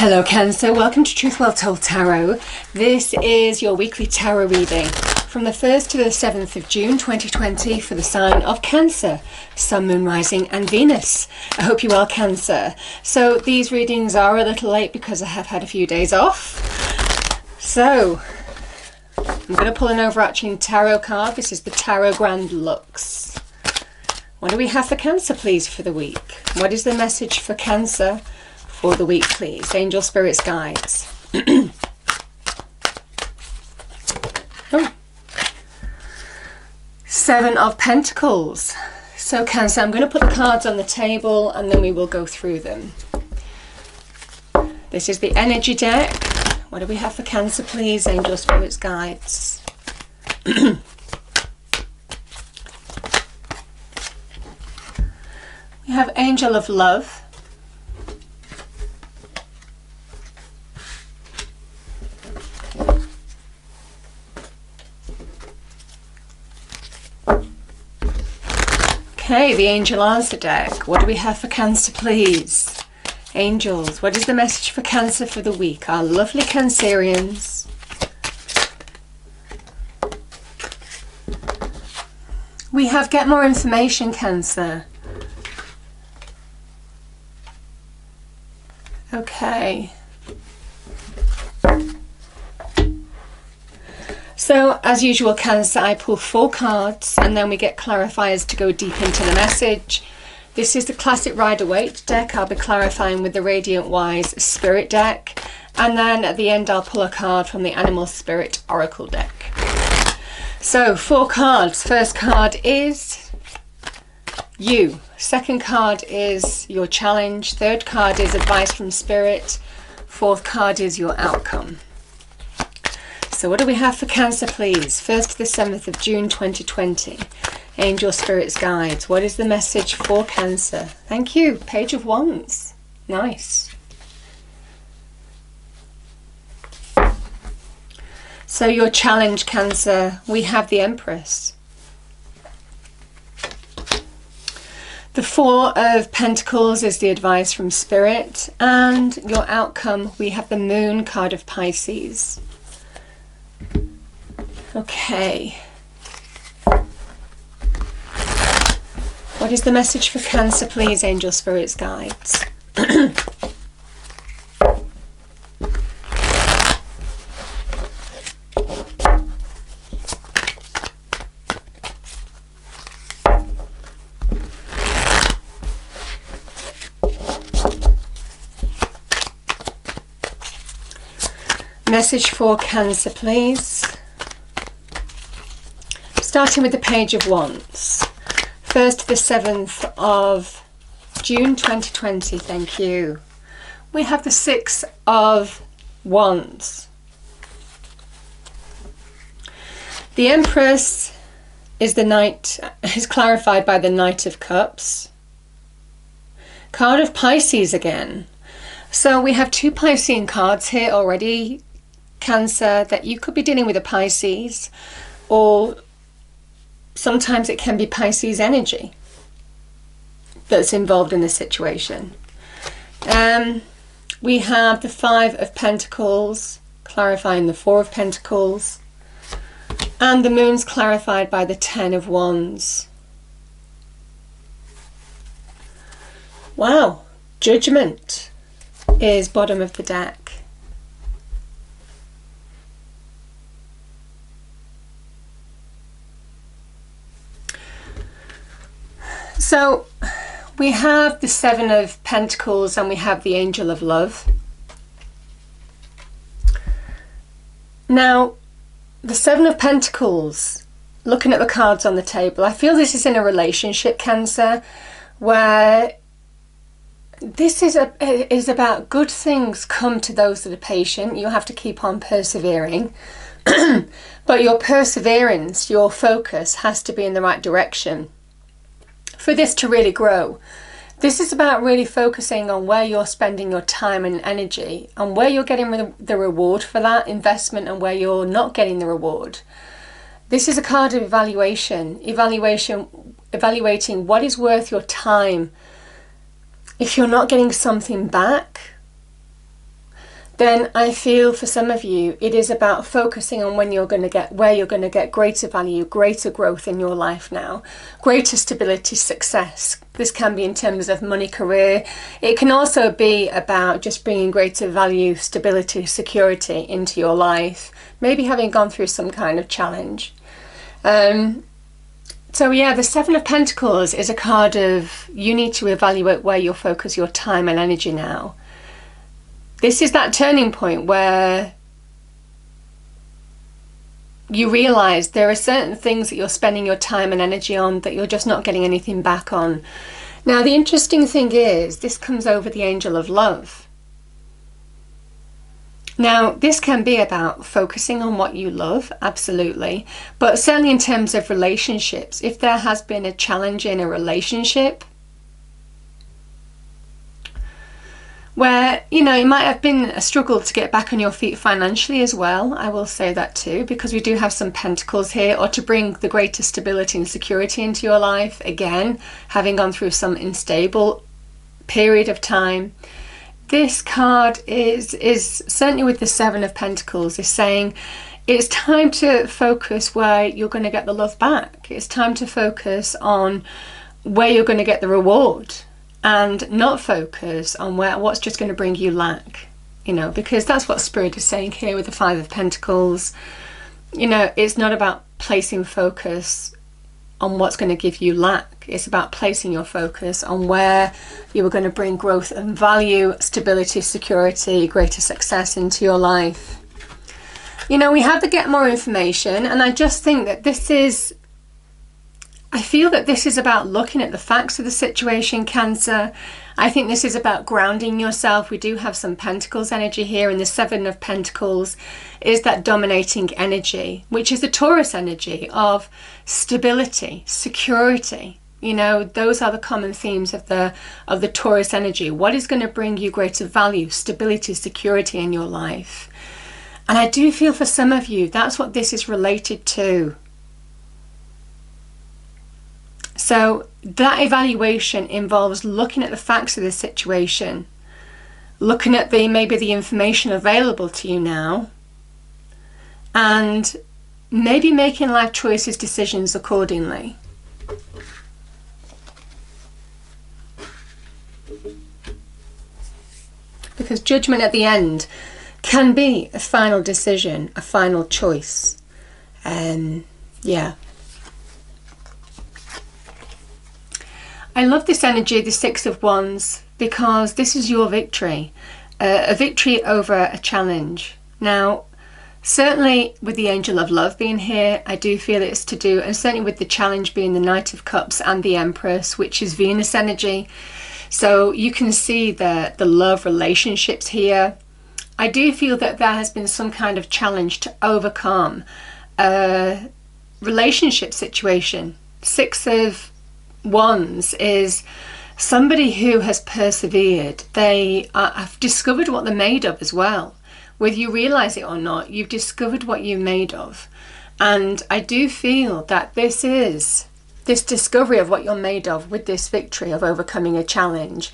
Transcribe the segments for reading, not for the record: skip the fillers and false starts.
Hello Cancer, welcome to Truth Well Told Tarot. This is your weekly tarot reading from the 1st to the 7th of June 2020 for the sign of Cancer, Sun, Moon, Rising and Venus. I hope you're well, Cancer. So these readings are a little late because I have had a few days off. So I'm going to pull an overarching tarot card. This is the Tarot Grand Lux. What do we have for Cancer, please, for the week? What is the message for Cancer for the week, please? Angel, spirits, guides. Oh. Seven of Pentacles. So Cancer, I'm going to put the cards on the table and then we will go through them. This is the energy deck. What do we have for Cancer, please? Angel, spirits, guides. We have Angel of Love. Okay, the Angel Answer deck. What do we have for Cancer, please? Angels, what is the message for Cancer for the week? Our lovely Cancerians. We have Get More Information, Cancer. Okay. So, as usual, Cancer, I pull 4 cards and then we get clarifiers to go deep into the message. This is the classic Rider-Waite deck. I'll be clarifying with the Radiant Wise Spirit deck. And then at the end, I'll pull a card from the Animal Spirit Oracle deck. So, 4 cards. First card is you. Second card is your challenge. Third card is advice from Spirit. Fourth card is your outcome. So what do we have for Cancer, please? 1st to the 7th of June 2020. Angel, spirits, guides. What is the message for Cancer? Thank you. Page of Wands. Nice. So your challenge, Cancer, we have the Empress. The 4 of Pentacles is the advice from Spirit. And your outcome, we have the Moon card of Pisces. Okay. What is the message for Cancer, please, Angel, spirits, guides? Message for Cancer, please. Starting with the Page of Wands. 1st to the 7th of June 2020. Thank you. We have the 6 of Wands. The Empress is the Knight, is clarified by the Knight of Cups. Card of Pisces again. So we have 2 Piscean cards here already, Cancer, that you could be dealing with a Pisces, or sometimes it can be Pisces energy that's involved in the situation. We have the 5 of Pentacles, clarifying the 4 of Pentacles. And the Moon's clarified by the 10 of Wands. Wow. Judgment is bottom of the deck. So we have the 7 of Pentacles and we have the Angel of Love. Now, the 7 of Pentacles, looking at the cards on the table, I feel this is in a relationship, Cancer, where this is about good things come to those that are patient. You have to keep on persevering. But your perseverance, your focus has to be in the right direction for this to really grow. This is about really focusing on where you're spending your time and energy and where you're getting the reward for that investment and where you're not getting the reward. This is a card of evaluating what is worth your time. If you're not getting something back, then I feel for some of you it is about focusing on where you're going to get greater value, greater growth in your life now, greater stability, success. This can be in terms of money, career. It can also be about just bringing greater value, stability, security into your life, maybe having gone through some kind of challenge. So yeah, the Seven of Pentacles is a card of you need to evaluate where you'll focus your time and energy now. This is that turning point where you realize there are certain things that you're spending your time and energy on that you're just not getting anything back on. Now, the interesting thing is this comes over the angel of love. Now, this can be about focusing on what you love, absolutely. But certainly in terms of relationships, if there has been a challenge in a relationship, where, you know, it might have been a struggle to get back on your feet financially as well. I will say that too, because we do have some pentacles here, or to bring the greater stability and security into your life. Again, having gone through some unstable period of time. This card is certainly with the Seven of Pentacles, is saying it's time to focus where you're going to get the love back. It's time to focus on where you're going to get the reward, and not focus on what's just going to bring you lack, you know, because that's what Spirit is saying here with the Five of Pentacles. You know, it's not about placing focus on what's going to give you lack. It's about placing your focus on where you are going to bring growth and value, stability, security, greater success into your life. You know, we have to get more information, and I just think that I feel that this is about looking at the facts of the situation, Cancer. I think this is about grounding yourself. We do have some Pentacles energy here, and the Seven of Pentacles is that dominating energy, which is the Taurus energy of stability, security. You know, those are the common themes of the Taurus energy. What is going to bring you greater value, stability, security in your life? And I do feel for some of you, that's what this is related to. So that evaluation involves looking at the facts of the situation, looking at maybe the information available to you now, and maybe making life choices, decisions accordingly. Because judgment at the end can be a final decision, a final choice. Yeah. I love this energy, the Six of Wands, because this is your victory, a victory over a challenge. Now, certainly with the Angel of Love being here, I do feel it's to do, and certainly with the challenge being the Knight of Cups and the Empress, which is Venus energy. So you can see the love relationships here. I do feel that there has been some kind of challenge to overcome a relationship situation. Six of Wands is somebody who has persevered. They have discovered what they're made of as well. Whether you realize it or not, you've discovered what you're made of. And I do feel that this discovery of what you're made of with this victory of overcoming a challenge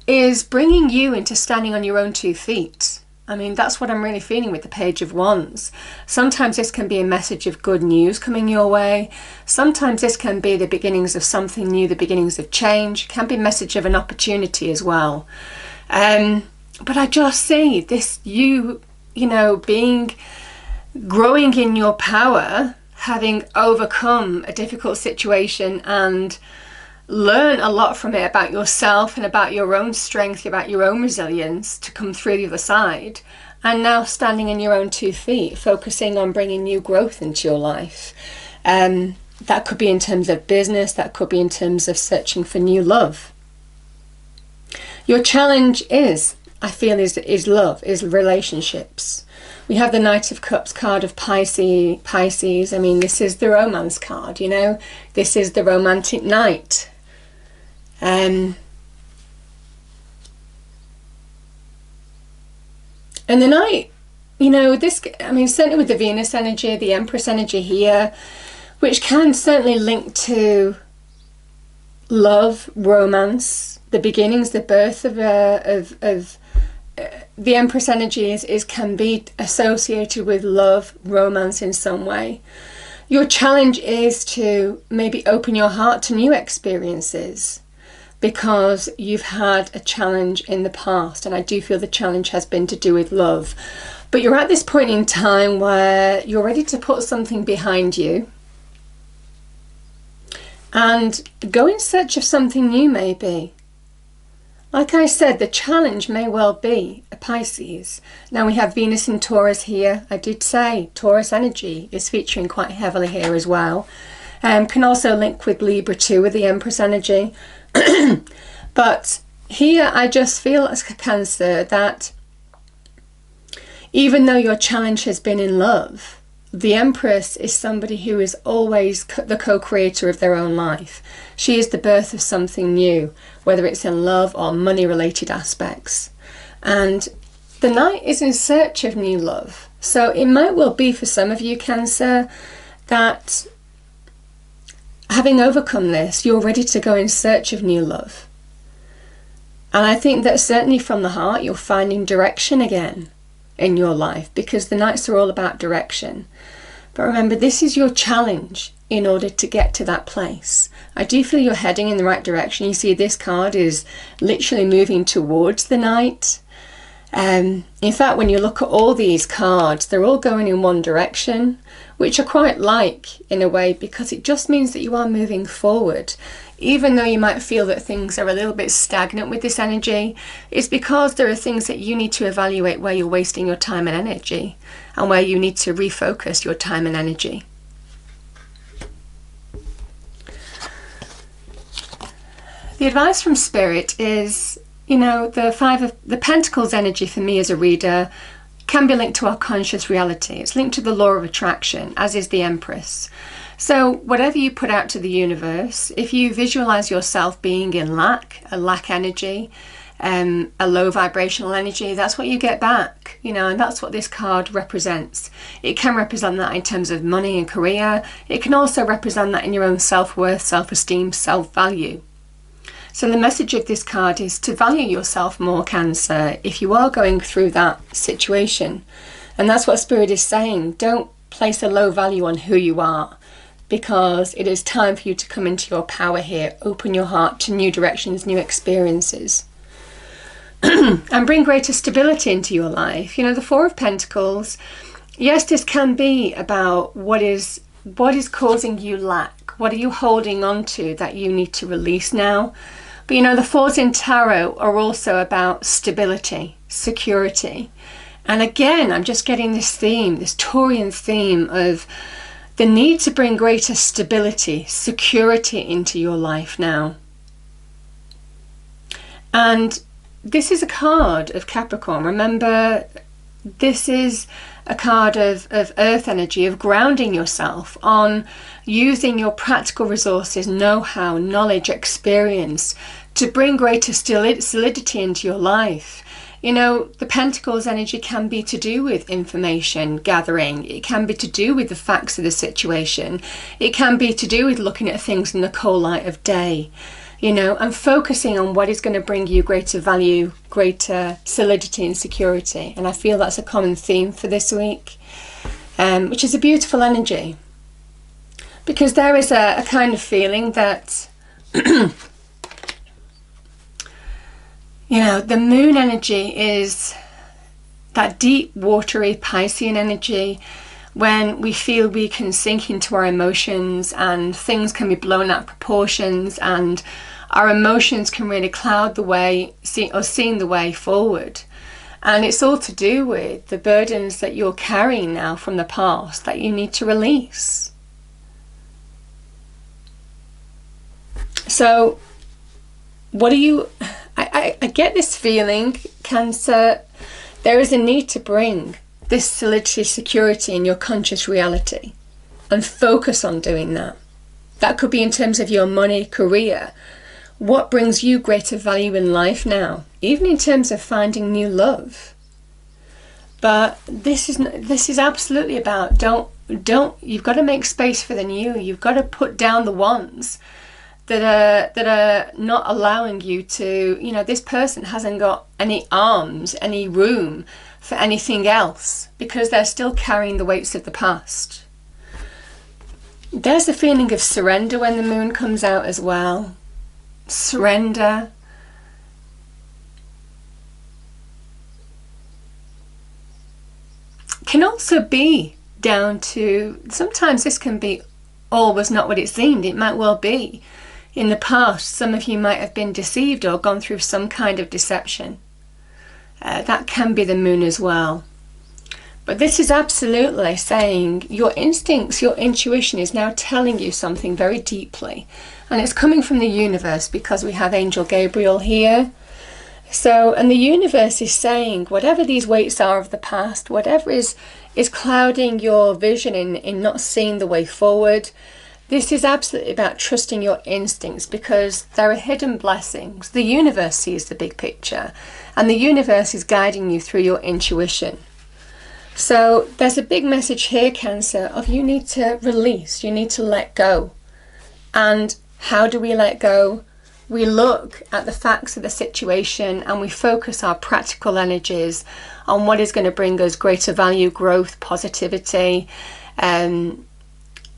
is bringing you into standing on your own 2 feet. I mean, that's what I'm really feeling with the Page of Wands. Sometimes this can be a message of good news coming your way. Sometimes this can be the beginnings of something new, the beginnings of change. It can be a message of an opportunity as well. But I just see this, you know, growing in your power, having overcome a difficult situation and learn a lot from it about yourself and about your own strength, about your own resilience to come through the other side, and now standing on your own 2 feet, focusing on bringing new growth into your life. That could be in terms of business, that could be in terms of searching for new love. Your challenge is love, is relationships. We have the Knight of Cups card of Pisces. I mean, this is the romance card, you know. This is the romantic knight. And the Knight, you know, this, I mean, certainly with the Venus energy, the Empress energy here, which can certainly link to love, romance, the beginnings, the birth of the Empress energy can be associated with love, romance in some way. Your challenge is to maybe open your heart to new experiences because you've had a challenge in the past, and I do feel the challenge has been to do with love. But you're at this point in time where you're ready to put something behind you and go in search of something new maybe. Like I said, the challenge may well be a Pisces. Now we have Venus in Taurus here. I did say Taurus energy is featuring quite heavily here as well. Can also link with Libra too, with the Empress energy. But here I just feel as a Cancer that even though your challenge has been in love, the Empress is somebody who is always the co-creator of their own life. She is the birth of something new, whether it's in love or money-related aspects. And the Knight is in search of new love. So it might well be for some of you, Cancer, that having overcome this, you're ready to go in search of new love. And I think that certainly from the heart, you're finding direction again in your life, because the Knights are all about direction. But remember, this is your challenge in order to get to that place. I do feel you're heading in the right direction. You see this card is literally moving towards the Knight. In fact, when you look at all these cards, they're all going in one direction, which I quite like in a way, because it just means that you are moving forward. Even though you might feel that things are a little bit stagnant with this energy, it's because there are things that you need to evaluate where you're wasting your time and energy, and where you need to refocus your time and energy. The advice from Spirit is, you know, the Pentacles energy for me as a reader can be linked to our conscious reality. It's linked to the law of attraction, as is the Empress. So whatever you put out to the universe, if you visualize yourself being in lack, a lack energy, a low vibrational energy, that's what you get back, you know, and that's what this card represents. It can represent that in terms of money and career. It can also represent that in your own self-worth, self-esteem, self-value. So the message of this card is to value yourself more, Cancer, if you are going through that situation. And that's what Spirit is saying. Don't place a low value on who you are, because it is time for you to come into your power here. Open your heart to new directions, new experiences. And bring greater stability into your life. You know, the Four of Pentacles, yes, this can be about what is causing you lack. What are you holding on to that you need to release now? But you know, the Fours in Tarot are also about stability, security. And again, I'm just getting this theme, this Taurian theme of the need to bring greater stability, security into your life now. And this is a card of Capricorn. Remember, this is a card of earth energy, of grounding yourself on using your practical resources, know-how, knowledge, experience to bring greater solidity into your life. You know, the Pentacles energy can be to do with information gathering. It can be to do with the facts of the situation. It can be to do with looking at things in the cold light of day, you know, and focusing on what is going to bring you greater value, greater solidity and security. And I feel that's a common theme for this week, which is a beautiful energy. Because there is a kind of feeling that you know, the moon energy is that deep, watery Piscean energy when we feel we can sink into our emotions and things can be blown out of proportions and our emotions can really cloud the way, seeing the way forward. And it's all to do with the burdens that you're carrying now from the past that you need to release. So, what are you... I get this feeling, Cancer, there is a need to bring this solidity, security in your conscious reality and focus on doing that. That could be in terms of your money, career. What brings you greater value in life now? Even in terms of finding new love. But this is absolutely about you've got to make space for the new. You've got to put down the ones that are not allowing you to, you know, this person hasn't got any arms, any room for anything else because they're still carrying the weights of the past. There's a feeling of surrender when the moon comes out as well. Surrender. Can also be down to, sometimes this can be all was not what it seemed. It might well be. In the past, some of you might have been deceived or gone through some kind of deception. That can be the moon as well. But this is absolutely saying your instincts, your intuition is now telling you something very deeply. And it's coming from the universe because we have Angel Gabriel here. So, and the universe is saying whatever these weights are of the past, whatever is clouding your vision in not seeing the way forward, this is absolutely about trusting your instincts because there are hidden blessings. The universe sees the big picture and the universe is guiding you through your intuition. So there's a big message here, Cancer, of you need to release, you need to let go. And how do we let go? We look at the facts of the situation and we focus our practical energies on what is going to bring us greater value, growth, positivity,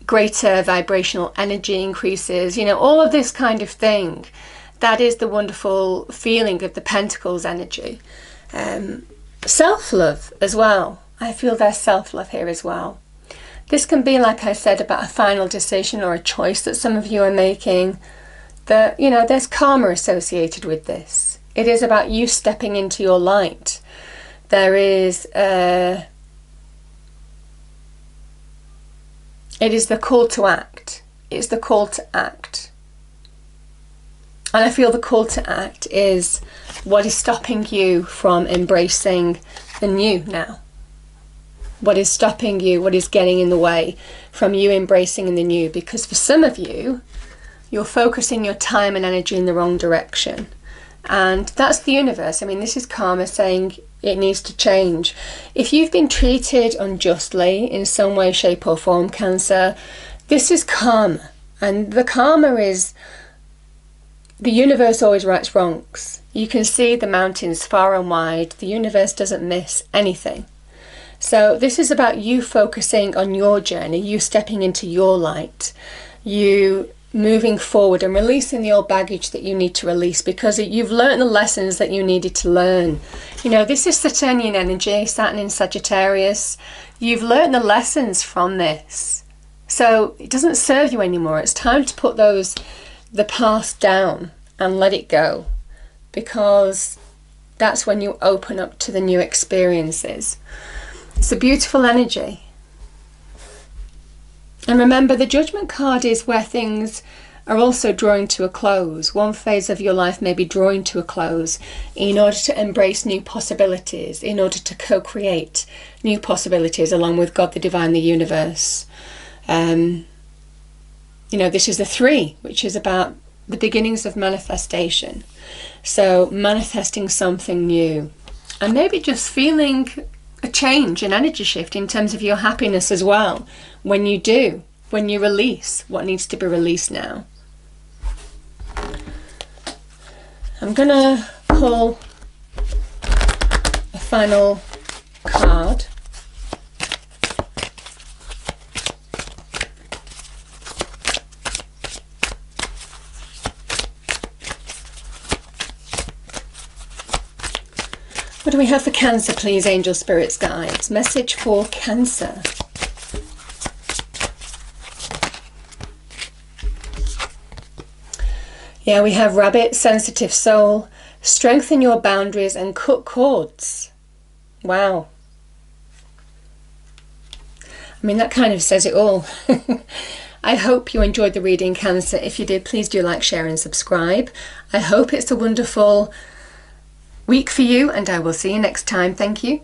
greater vibrational energy increases, you know, all of this kind of thing. That is the wonderful feeling of the Pentacles energy. Self-love as well. I feel there's self-love here as well. This can be, like I said, about a final decision or a choice that some of you are making. That, you know, there's karma associated with this. It is about you stepping into your light. There is it is the call to act. It's the call to act. And I feel the call to act is what is stopping you from embracing the new now. What is stopping you, what is getting in the way from you embracing the new. Because for some of you, you're focusing your time and energy in the wrong direction. And that's the universe. I mean, this is karma saying it needs to change. If you've been treated unjustly in some way, shape or form, Cancer, this is karma. And the karma is, the universe always rights wrongs. You can see the mountains far and wide. The universe doesn't miss anything. So this is about you focusing on your journey, you stepping into your light, you moving forward and releasing the old baggage that you need to release because you've learned the lessons that you needed to learn. You know, this is Saturnian energy, Saturn in Sagittarius. You've learned the lessons from this. So it doesn't serve you anymore. It's time to put the past down and let it go because that's when you open up to the new experiences. It's a beautiful energy. And remember, the Judgment card is where things are also drawing to a close. One phase of your life may be drawing to a close in order to embrace new possibilities, in order to co-create new possibilities along with God, the Divine, the Universe. You know, this is the 3, which is about the beginnings of manifestation. So manifesting something new and maybe just feeling a change, an energy shift in terms of your happiness as well. When you release what needs to be released now. I'm gonna pull a final card. What do we have for Cancer, please, angel spirits, guides? Message for Cancer. Yeah, we have Rabbit, Sensitive Soul, Strengthen Your Boundaries and Cut Cords. Wow. I mean, that kind of says it all. I hope you enjoyed the reading, Cancer. If you did, please do like, share and subscribe. I hope it's a wonderful week for you and I will see you next time. Thank you.